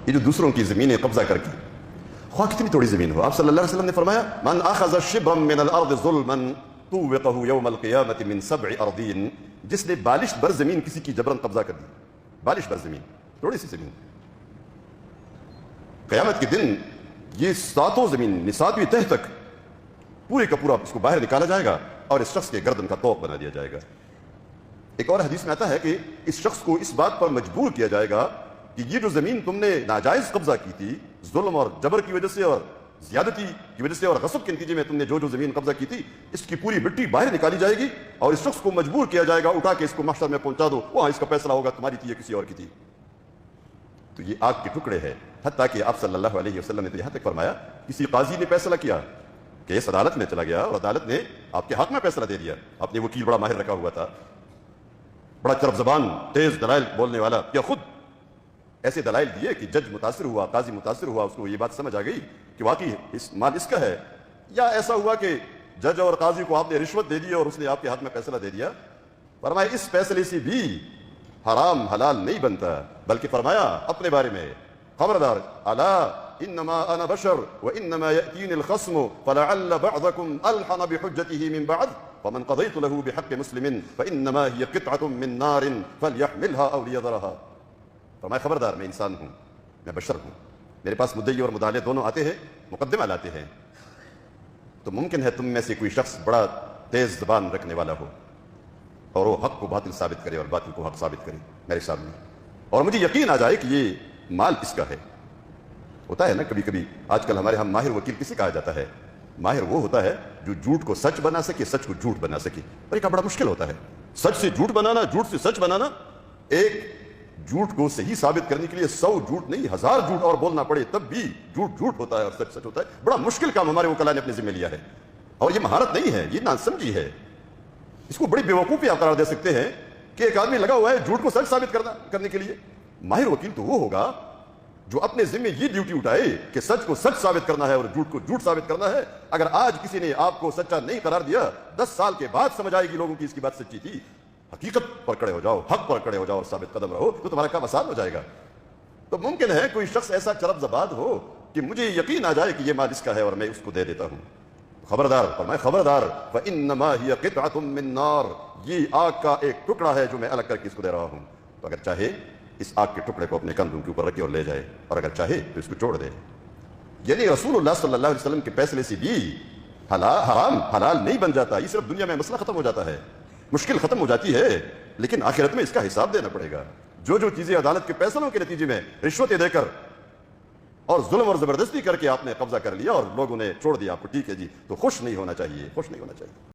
یہ جو دوسروں کی زمینیں قبضہ کر کے، خواہ کتنی تھوڑی زمین ہو، آپ صلی اللہ علیہ وسلم نے فرمایا من اخذ شبرا من الارض ظلما طوقه یوم القیامة من 7 اراضین، جس نے بالش بر زمین کسی کی جبرن قبضہ کر دی، بالش بر زمین، تھوڑی سی زمین، قیامت کے دن یہ 7 زمین 7ویں تہ تک پورے کا پورا اس کو باہر نکالا جائے گا اور اس شخص کے گردن کا طوق بنا دیا جائے گا۔ ایک اور حدیث میں آتا ہے کہ اس شخص کو اس بات پر مجبور کیا جائے گا کہ یہ جو زمین تم نے ناجائز قبضہ کی تھی، ظلم اور جبر کی وجہ سے اور زیادتی کی وجہ سے اور غصب کے نتیجے میں تم نے جو زمین قبضہ کی تھی، اس کی پوری مٹی باہر نکالی جائے گی اور اس شخص کو مجبور کیا جائے گا اٹھا کے اس کو محشر میں پہنچا دو، وہاں اس کا فیصلہ ہوگا تمہاری تھی یا کسی اور کی تھی۔ تو یہ آگ کے ٹکڑے ہیں، حتیٰ کہ آپ صلی اللہ علیہ وسلم نے تو یہاں تک فرمایا کسی قاضی نے فیصلہ کیا، کیس عدالت میں چلا گیا اور عدالت نے آپ کے حق میں فیصلہ دے دیا، آپ نے وکیل بڑا ماہر رکھا ہوا تھا، بڑا چرب زبان تیز دلائل بولنے والا، یا خود ایسے دلائل دیے کہ جج متاثر ہوا، قاضی متاثر ہوا، اس کو یہ بات سمجھ آ گئی کہ واقعی اس مال اس کا ہے، یا ایسا ہوا کہ جج اور قاضی کو آپ نے رشوت دے دی اور اس نے آپ کے حق میں فیصلہ دے دیا، فرمایا اس فیصلے سے بھی حرام حلال نہیں بنتا، بلکہ فرمایا اپنے بارے میں خبردار، الا انما انا بشر وانما ياتيني الخصم فلعل بعضكم الحن بحجته من بعض فمن قضيت له بحق مسلم فانما هي قطعه من نار فليحملها او ليذرها۔ فرمایا خبردار میں انسان ہوں، میں بشر ہوں، میرے پاس مدعی اور مدعی دونوں آتے ہیں، مقدمہ لاتے ہیں، تو ممکن ہے تم میں سے کوئی شخص بڑا تیز زبان رکھنے والا ہو اور وہ حق کو باطل ثابت کرے اور باطل کو حق ثابت کرے میرے سامنے، اور مجھے یقین آ جائے کہ یہ مال اس کا ہے۔ ہوتا ہے نا کبھی کبھی آج کل ہمارے ہاں ماہر وکیل کسے کہا جاتا ہے؟ ماہر وہ ہوتا ہے جو جھوٹ کو سچ بنا سکے، سچ کو جھوٹ بنا سکے، اور یہ بڑا مشکل ہوتا ہے، سچ سے جھوٹ بنانا، جھوٹ سے سچ بنانا، ایک جھوٹ کو صحیح ثابت کرنے کے لیے 100 جھوٹ نہیں 1000 جھوٹ اور بولنا پڑے تب بھی جھوٹ جھوٹ ہوتا ہے اور سچ سچ ہوتا ہے۔ بڑا مشکل کام ہمارے وکلاء نے اپنے ذمہ لیا ہے، اور یہ مہارت نہیں ہے، یہ ناسمجھی ہے، اس کو بڑی بیوقوفی آپ قرار دے سکتے ہیں کہ ایک آدمی لگا ہوا ہے جھوٹ کو سچ ثابت کرنے کے لیے۔ ماہر وکیل تو وہ ہوگا جو اپنے ذمہ یہ ڈیوٹی اٹھائے کہ سچ کو سچ ثابت کرنا ہے اور جھوٹ کو جھوٹ ثابت کرنا ہے۔ اگر آج کسی نے آپ کو سچا نہیں قرار دیا، 10 سال کے بعد سمجھ آئے گی لوگوں کی اس کی بات سچی تھی۔ حقیقت پر کھڑے ہو جاؤ، حق پر کھڑے ہو جاؤ اور ثابت قدم رہو تو تمہارا کام آسان ہو جائے گا۔ تو ممکن ہے کوئی شخص ایسا چرب زبان ہو کہ مجھے یقین آ جائے کہ یہ مال اس کا ہے اور میں اس کو دے دیتا ہوں، خبردار، فرمائے خبردار، فإنما هي قطعة من نار، یہ آگ کا ایک ٹکڑا ہے جو میں الگ کر کے اس کو دے رہا ہوں، تو اگر چاہے اس آگ کے ٹکڑے کو اپنے کندھوں کے اوپر رکھے اور لے جائے، اور اگر چاہے تو اس کو چھوڑ دے۔ یعنی رسول اللہ صلی اللہ علیہ وسلم کے فیصلے سے بھی حرام حلال نہیں بن جاتا، یہ صرف دنیا میں مسئلہ ختم ہو جاتا ہے، مشکل ختم ہو جاتی ہے، لیکن آخرت میں اس کا حساب دینا پڑے گا۔ جو چیزیں عدالت کے فیصلوں کے نتیجے میں رشوتیں دے کر اور ظلم اور زبردستی کر کے آپ نے قبضہ کر لیا اور لوگوں نے چھوڑ دیا آپ کو، ٹھیک ہے جی، تو خوش نہیں ہونا چاہیے، خوش نہیں ہونا چاہیے۔